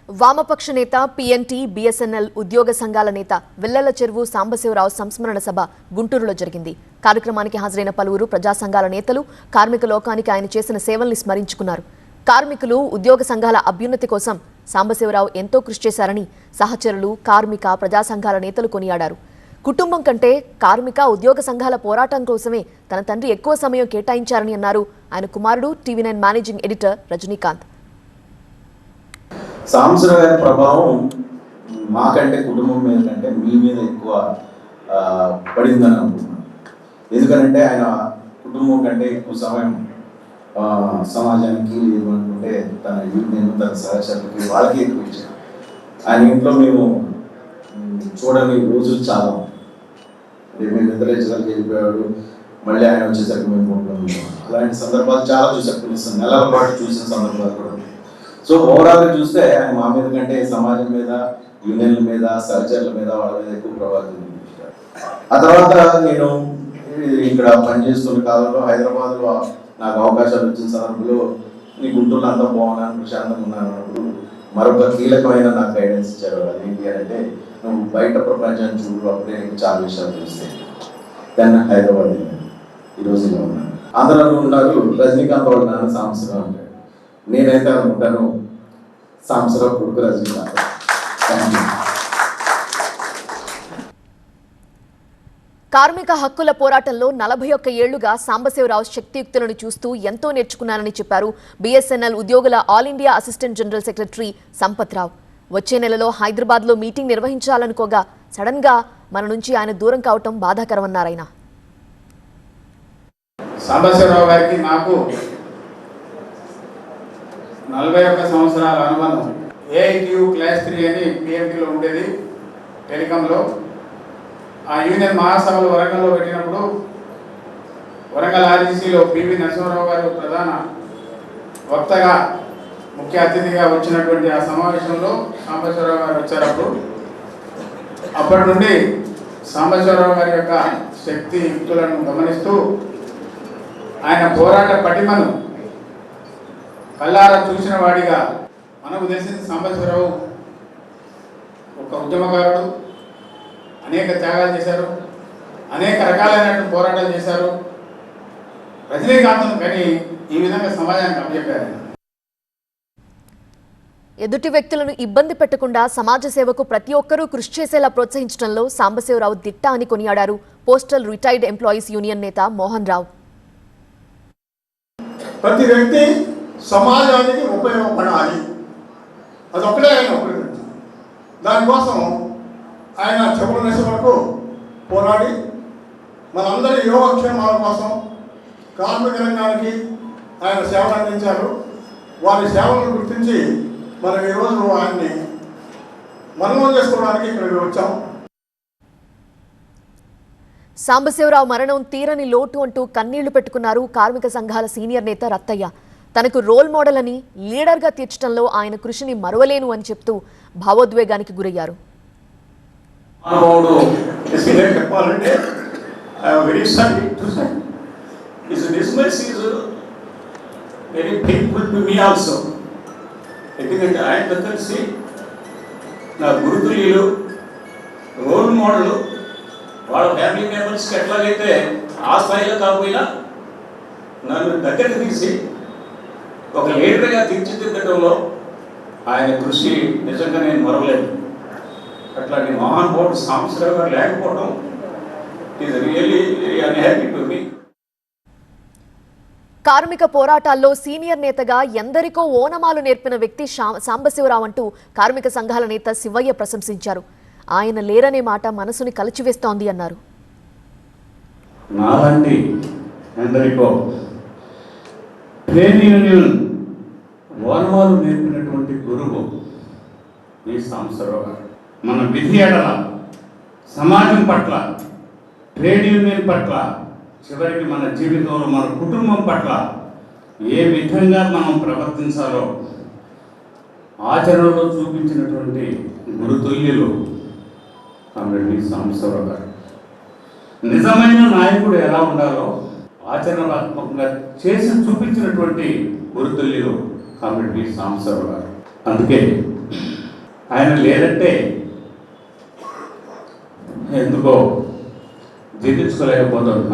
వామపక్ష నేత P&T BSNL ఉద్యోగ సంఘాల నేత వెల్లెల చెరువు సాంబశివరావు సంస్మరణ సభ గుంటూరులో జరిగింది. కార్యక్రమానికి హాజరైన పలువురు ప్రజా సంఘాల నేతలు కార్మిక లోకానికి ఆయన చేసిన సేవల్ని స్మరించుకున్నారు. కార్మికులు ఉద్యోగ సంఘాల అభ్యున్నతి కోసం సాంబశివరావు ఎంతో కృషి చేశారని సహచరులు, కార్మిక, ప్రజా సంఘాల నేతలు కొనియాడారు. కుటుంబం కంటే కార్మిక, ఉద్యోగ సంఘాల పోరాటం కోసమే తన తండ్రి ఎక్కువ సమయం కేటాయించారని అన్నారు ఆయన కుమారుడు TV9 managing editor Rajinikanth. Sambasivarao గారి ప్రభావం మాకంటే కుటుంబం మీద కంటే మీ మీద ఎక్కువ పడిందని అనుకుంటున్నాను. ఎందుకంటే ఆయన కుటుంబం కంటే ఎక్కువ సమయం సమాజానికి ఏమనుకుంటే తన యూనియన్, తన సహచరులకి వాళ్ళకి ఎక్కువ ఇచ్చారు. ఆయన ఇంట్లో మేము చూడని రోజులు చాలా. మేము నిద్రలేచడానికి వెళ్ళిపోయాడు, మళ్ళీ ఆయన వచ్చేసరికి మేము ఉంటున్నాము. అలాంటి సందర్భాలు చాలా చూసాం. కొన్ని నెలల పాటు చూసిన సందర్భాలు కూడా. సో ఓవరాల్గా చూస్తే ఆయన మా మీద కంటే సమాజం మీద, యూనియన్ల మీద, సహచరుల మీద, వాళ్ళ మీద ఎక్కువ ప్రభావితం చూపించారు. ఆ తర్వాత నేను ఇక్కడ పనిచేస్తున్న కాలంలో హైదరాబాద్లో నాకు అవకాశాలు వచ్చిన సందర్భంలో నీ గుంటూరులో అంతా బాగున్నాను, ప్రశాంతంగా ఉన్నాను అన్నప్పుడు మరొక కీలకమైన నాకు గైడెన్స్ ఇచ్చారు. అదేంటి అంటే నువ్వు బయట ప్రపంచాన్ని చూడు, అప్పుడే నీకు చాలా విషయాలు తెలుస్తాయి. దాన్ని హైదరాబాద్ ఈరోజు ఇలా ఉన్నాను. అందరూ ఉన్నారు రజనీకాంత్ వాళ్ళ నాన్న సాంబశివరావు అంటాడు. నేనైతే అనుకుంటాను సాంబశివరావు కొడుకు రజనీకాంత్. కార్మిక హక్కుల పోరాటంలో 41 ఏళ్లుగా సాంబశివరావు శక్తియుక్తులను చూస్తూ ఎంతో నేర్చుకున్నానని చెప్పారు బీఎస్ఎన్ఎల్ ఉద్యోగుల all India assistant general secretary Sampath Rao. వచ్చే నెలలో హైదరాబాద్లో మీటింగ్ నిర్వహించాలనుకోగా సడన్ గా మన నుంచి ఆయన దూరం కావటం బాధాకరమన్నారు ఆయన. సాంబశివరావు గారికి నాకు 41 సంవత్సరాల అనుబంధం. ఏఐటియు క్లాస్ 3 అని పిఎంటీలో ఉండేది టెలికాంలో. ఆ యూనియన్ మహాసభలు వరంగల్లో పెట్టినప్పుడు వరంగల్ ఆర్జీసీలో పివి నరసింహారావు గారు ప్రధాన వక్తగా, ముఖ్య అతిథిగా వచ్చినటువంటి ఆ సమావేశంలో సాంబశివరావు గారు వచ్చారు. అప్పటి నుండి సాంబశివరావు గారి యొక్క శక్తి యుక్తులను గమనిస్తూ ఆయన పోరాట పటిమను కళ్ళారా చూసిన వాడిగా మనకు తెలిసింది. సాంబశివరావు ఒక ఉద్యమకారుడు, అనేక త్యాగాలు చేశారు, అనేక రకాలైనటువంటి పోరాటాలు చేశారు. రజనీకాంత్ను కానీ ఈ విధంగా సమాజానికి అప్పచెప్పారు. ఎదుటి వ్యక్తులను ఇబ్బంది పెట్టకుండా సమాజ సేవకు ప్రతి ఒక్కరూ కృషి చేసేలా ప్రోత్సహించడంలో సాంబశివరావు దిట్ట అని కొనియాడారు పోస్టల్ రిటైర్డ్ ఎంప్లాయీస్ యూనియన్ నేత మోహన్ రావు. ప్రతి వ్యక్తి సమాజానికి ఉపయోగపడాలి, అదొక్కడే ఆయన ఉపయోగించాలి. దానికోసం ఆయన చెవుల నెస వరకు పోరాడి మనందరి యోగక్షేమాల కోసం కార్మిక రంగానికి ఆయన సేవలు అందించారు. వారి సేవలను గుర్తించి మనం ఈరోజు ఆయన్ని మననం చేసుకోవడానికి ఇక్కడికి వచ్చాం. సాంబశివరావు మరణం తీరని లోటు అంటూ కన్నీళ్లు పెట్టుకున్నారు కార్మిక సంఘాల సీనియర్ నేత రత్తయ్య. తనకు రోల్ మోడల్ అని, లీడర్గా తీర్చడంలో ఆయన కృషిని మరువలేను అని చెప్తూ భావోద్వేగానికి గురయ్యారు. చెప్పాలంటే ఎందుకంటే ఆయనతో కలిసి నా గురుతుల్యులు, రోల్ మోడల్, వాళ్ళ ఫ్యామిలీ మెంబర్స్కి ఎట్లాగైతే ఆ స్థాయిలో కాకపోయినా నన్ను దగ్గరికి తీసి ఒక లీడర్గా తీర్చిదిద్దడంలో ఆయన కృషి నిజంగా నేను మరవలేదు. అట్లాంటి మహానుభావుడు సాంబశివరావు గారు లేకపోవడం is really very unhappy to me. కార్మిక పోరాటాల్లో సీనియర్ నేతగా ఎందరికో ఓనమాలు నేర్పిన వ్యక్తి సాంబశివరావు అంటూ కార్మిక సంఘాల నేత శివయ్య ప్రశంసించారు. ఆయన లేరనే మాట మనసుని కలిచివేస్తోంది అన్నారు. నాలాంటి ఎందరికో ట్రేడ్ యూనియన్ ఓనమాలు నేర్పినటువంటి గురువు ఈ సాంబశివరావు గారు. మన విధి ఎడల, సమాజం పట్ల, ట్రేడ్ యూనియన్ పట్ల, చివరికి మన జీవితంలో మన కుటుంబం పట్ల ఏ విధంగా మనం ప్రవర్తించాలో ఆచరణలో చూపించినటువంటి గురుతుల్యులు ఆమె సాంబశివరావు గారు. నిజమైన నాయకుడు ఎలా ఉండాలో ఆచరణాత్మకంగా చేసి చూపించినటువంటి గురుతుల్యులు ఆమె సాంబశివరావు గారు. అందుకే ఆయన లేదంటే ఎందుకో జీర్ణించుకోలేకపోతున్నారు.